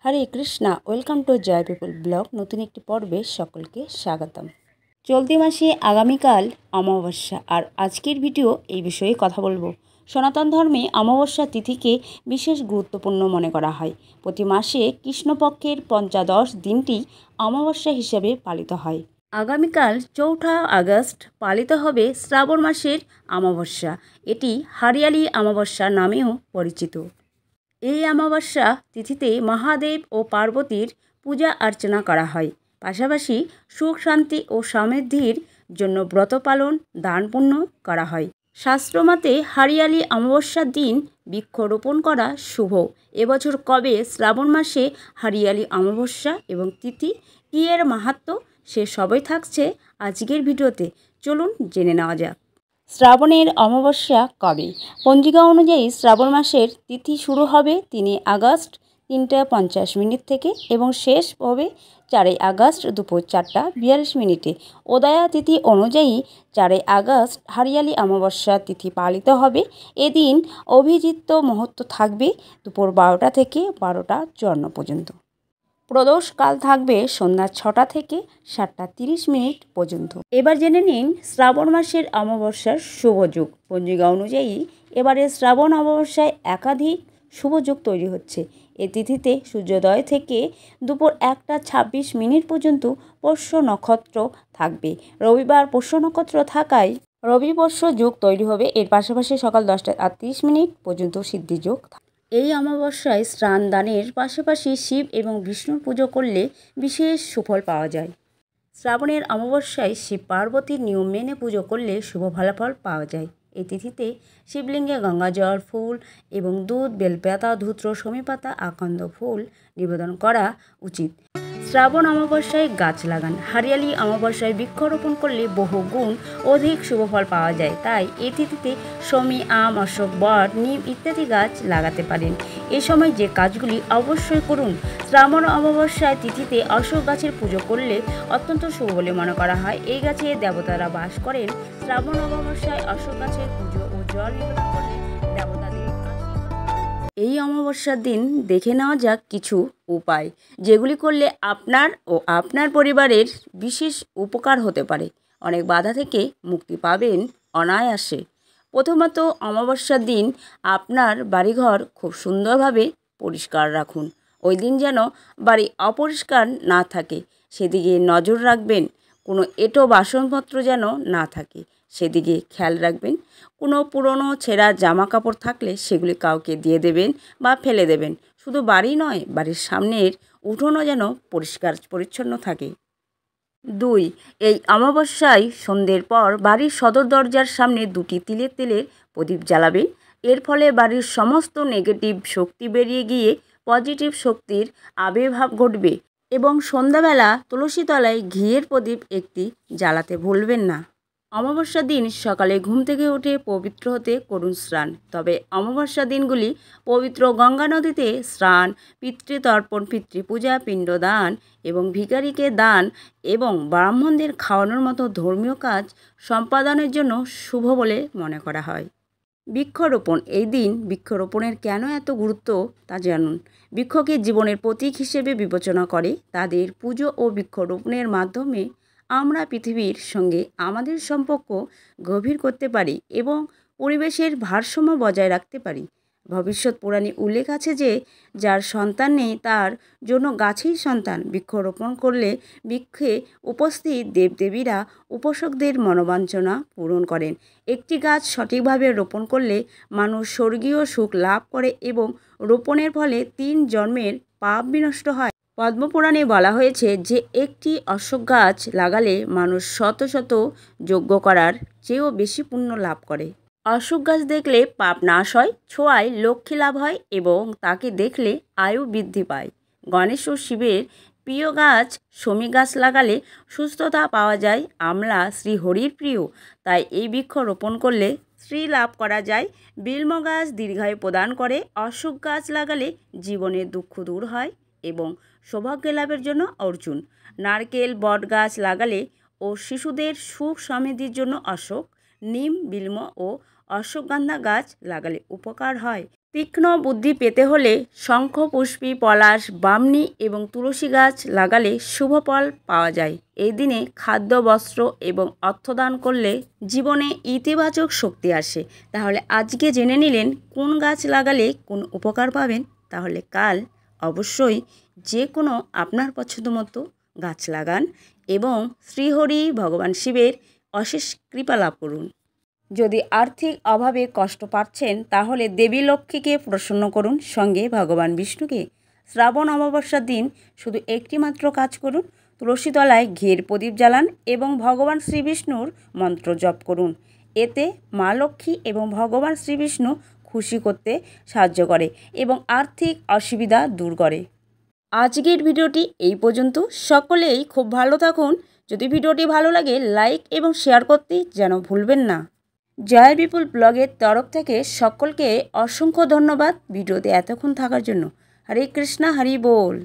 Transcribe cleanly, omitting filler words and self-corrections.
Hare Krishna, welcome to Joy people blog. নতুন একটি পর্বে সকলকে স্বাগতম। চলতি মাসে আগামীকাল অমাবস্যা, আর আজকের ভিডিও এই বিষয়ে কথা বলবো। সনাতন ধর্মে অমাবস্যা তিথিকে বিশেষ গুরুত্বপূর্ণ মনে করা হয়। প্রতি মাসে কৃষ্ণপক্ষের পঞ্চদশ দিনটি অমাবস্যা হিসেবে পালিত হয়। আগামীকাল 4 আগস্ট পালিত হবে শ্রাবণ মাসের অমাবস্যা। এটি হরিয়ালি অমাবস্যা নামেও পরিচিত। এই অমাবস্যা তিথিতে মহাদেব ও পার্বতীর পূজা অর্চনা করা হয়। পাশাপাশি সুখ শান্তি ও সমৃদ্ধির জন্য ব্রত পালন, দান পুণ্য করা হয়। শাস্ত্রমতে হরিয়ালি অমাবস্যার দিন বৃক্ষরোপণ করা শুভ। এবছর কবে শ্রাবণ মাসে হরিয়ালি অমাবস্যা এবং তিথি কী এর মাহাত্ম্য সে সবই থাকছে আজকের ভিডিওতে। চলুন জেনে নেওয়া যাক। শ্রাবণের অমাবস্যা কবে? পঞ্জিকা অনুযায়ী শ্রাবণ মাসের তিথি শুরু হবে 3 আগস্ট 3:50 থেকে এবং শেষ হবে 4 আগস্ট দুপুর 4:42। উদয়া তিথি অনুযায়ী 4 আগস্ট হরিয়ালি অমাবস্যা তিথি পালিত হবে। এদিন অভিজিৎ মুহূর্ত থাকবে দুপুর 12টা থেকে 12:54 পর্যন্ত। প্রদোষকাল থাকবে সন্ধ্যা 6টা থেকে 7:30 পর্যন্ত। এবার জেনে নিন শ্রাবণ মাসের অমাবস্যার শুভযোগ। পঞ্জিকা অনুযায়ী এবারে শ্রাবণ অমাবস্যায় একাধিক শুভযোগ তৈরি হচ্ছে। এ তিথিতে সূর্যোদয় থেকে দুপুর 1:26 পর্যন্ত পোষ্য নক্ষত্র থাকবে। রবিবার পোষ্য নক্ষত্র থাকায় রবি পোষ্য যোগ তৈরি হবে। এর পাশাপাশি সকাল 10:38 পর্যন্ত সিদ্ধিযোগ। এই অমাবস্যায় স্নান দানের পাশাপাশি শিব এবং বিষ্ণুর পুজো করলে বিশেষ সুফল পাওয়া যায়। শ্রাবণের অমাবস্যায় শিব পার্বতীর নিয়ম মেনে পুজো করলে শুভ ফলাফল পাওয়া যায়। এই তিথিতে শিবলিঙ্গে গঙ্গাজল, ফুল এবং দুধ, বেলপাতা, ধূত্র, সমীপাতা, আকন্দ ফুল নিবেদন করা উচিত। শ্রাবণ অমাবস্যায় গাছ লাগান। হরিয়ালি অমাবস্যায় বৃক্ষরোপণ করলে বহু গুণ অধিক শুভফল পাওয়া যায়। তাই এই তিথিতে শমী, আম, অশোক, বট, নিম ইত্যাদি গাছ লাগাতে পারেন। এই সময় যে কাজগুলি অবশ্যই করুন। শ্রাবণ অমাবস্যায় তিথিতে অশোক গাছের পুজো করলে অত্যন্ত শুভ বলে মনে করা হয়। এই গাছে দেবতারা বাস করেন। শ্রাবণ অমাবস্যায় অশোক গাছের পুজো ও জল নিবেদন করলে দেবতাদের এই অমাবস্যার দিন দেখে নেওয়া যাক কিছু উপায়, যেগুলি করলে আপনার ও আপনার পরিবারের বিশেষ উপকার হতে পারে। অনেক বাধা থেকে মুক্তি পাবেন অনায়াসে। প্রথমত, অমাবস্যার দিন আপনার বাড়িঘর খুব সুন্দরভাবে পরিষ্কার রাখুন। ওই দিন যেন বাড়ি অপরিষ্কার না থাকে সেদিকে নজর রাখবেন। কোনো এঁটো বাসনপত্র যেন না থাকে সেদিকে খেয়াল রাখবেন। কোনো পুরনো ছেঁড়া জামা কাপড় থাকলে সেগুলি কাউকে দিয়ে দেবেন বা ফেলে দেবেন। শুধু বাড়ি নয়, বাড়ির সামনের উঠোনও যেন পরিষ্কার পরিচ্ছন্ন থাকে। 2, এই অমাবস্যায় সন্ধ্যের পর বাড়ির সদর দরজার সামনে 2টি তিলের তেলের প্রদীপ জ্বালাবেন। এর ফলে বাড়ির সমস্ত নেগেটিভ শক্তি বেরিয়ে গিয়ে পজিটিভ শক্তির আবির্ভাব ঘটবে। এবং সন্ধ্যাবেলা তুলসী তলায় ঘিয়ের প্রদীপ একটি জ্বালাতে ভুলবেন না। অমাবস্যার দিন সকালে ঘুম থেকে উঠে পবিত্র হতে করুন স্নান। তবে অমাবস্যার দিনগুলি পবিত্র গঙ্গা নদীতে স্নান, পিতৃতর্পণ, পিতৃপূজা, পিণ্ডদান এবং ভিখারিকে দান এবং ব্রাহ্মণদের খাওয়ানোর মতো ধর্মীয় কাজ সম্পাদনের জন্য শুভ বলে মনে করা হয়। বৃক্ষরোপণ। এই দিন বৃক্ষরোপণের কেন এত গুরুত্ব তা জানুন। বৃক্ষকে জীবনের প্রতীক হিসেবে বিবেচনা করে তাদের পুজো ও বৃক্ষরোপণের মাধ্যমে আমরা পৃথিবীর সঙ্গে আমাদের সম্পর্ক গভীর করতে পারি এবং পরিবেশের ভারসাম্য বজায় রাখতে পারি। ভবিষ্যৎ পুরাণে উল্লেখ আছে যে যার সন্তান নেই তার জন্য গাছেই সন্তান। বৃক্ষরোপণ করলে বৃক্ষে উপস্থিত দেবদেবীরা উপাসকদের মনোবাঞ্ছনা পূরণ করেন। একটি গাছ সঠিকভাবে রোপণ করলে মানুষ স্বর্গীয় সুখ লাভ করে এবং রোপণের ফলে 3 জন্মের পাপ বিনষ্ট হয়। পদ্মপুরাণে বলা হয়েছে যে একটি অশোক গাছ লাগালে মানুষ শত শত যজ্ঞ করার চেয়েও বেশি পুণ্য লাভ করে। অশোক গাছ দেখলে পাপ নাশ হয়, ছোঁয়ায় লক্ষ্মী লাভ হয় এবং তাকে দেখলে আয়ু বৃদ্ধি পায়। গণেশ ও শিবের প্রিয় গাছ শমী গাছ লাগালে সুস্থতা পাওয়া যায়। আমলা শ্রীহরির প্রিয়, তাই এই বৃক্ষ রোপণ করলে শ্রী লাভ করা যায়। বিল্ব গাছ দীর্ঘায়ু প্রদান করে। অশোক গাছ লাগালে জীবনের দুঃখ দূর হয় এবং সৌভাগ্য লাভের জন্য অর্জুন। নারকেল, বট গাছ লাগালে ও শিশুদের সুখ সমৃদ্ধির জন্য অশোক, নিম, বিল্ব ও অশ্বগন্ধা গাছ লাগালে উপকার হয়। তীক্ষ্ণ বুদ্ধি পেতে হলে শঙ্খ, পুষ্পী, পলাশ, বামনী এবং তুলসী গাছ লাগালে শুভ ফল পাওয়া যায়। এই দিনে খাদ্য, বস্ত্র এবং অর্থদান করলে জীবনে ইতিবাচক শক্তি আসে। তাহলে আজকে জেনে নিলেন কোন গাছ লাগালে কোন উপকার পাবেন। তাহলে কাল অবশ্যই যে কোনো আপনার পছন্দ মতো গাছ লাগান এবং শ্রীহরি ভগবান শিবের অশেষ কৃপা লাভ করুন। যদি আর্থিক অভাবে কষ্ট পাচ্ছেন তাহলে দেবী লক্ষ্মীকে প্রসন্ন করুন, সঙ্গে ভগবান বিষ্ণুকে। শ্রাবণ অমাবস্যার দিন শুধু একটি মাত্র কাজ করুন, তুলসী তলায় ঘিয়ের প্রদীপ জ্বালান এবং ভগবান শ্রীবিষ্ণুর মন্ত্র জপ করুন। এতে মা লক্ষ্মী এবং ভগবান শ্রীবিষ্ণু খুশি করতে সাহায্য করে এবং আর্থিক অসুবিধা দূর করে। আজকের ভিডিওটি এই পর্যন্ত। সকলেই খুব ভালো থাকুন। যদি ভিডিওটি ভালো লাগে লাইক এবং শেয়ার করতে যেন ভুলবেন না। জয় বিপুল ব্লগের তরফ থেকে সকলকে অসংখ্য ধন্যবাদ ভিডিওতে এতক্ষণ থাকার জন্য। হরে কৃষ্ণা, হরি বল।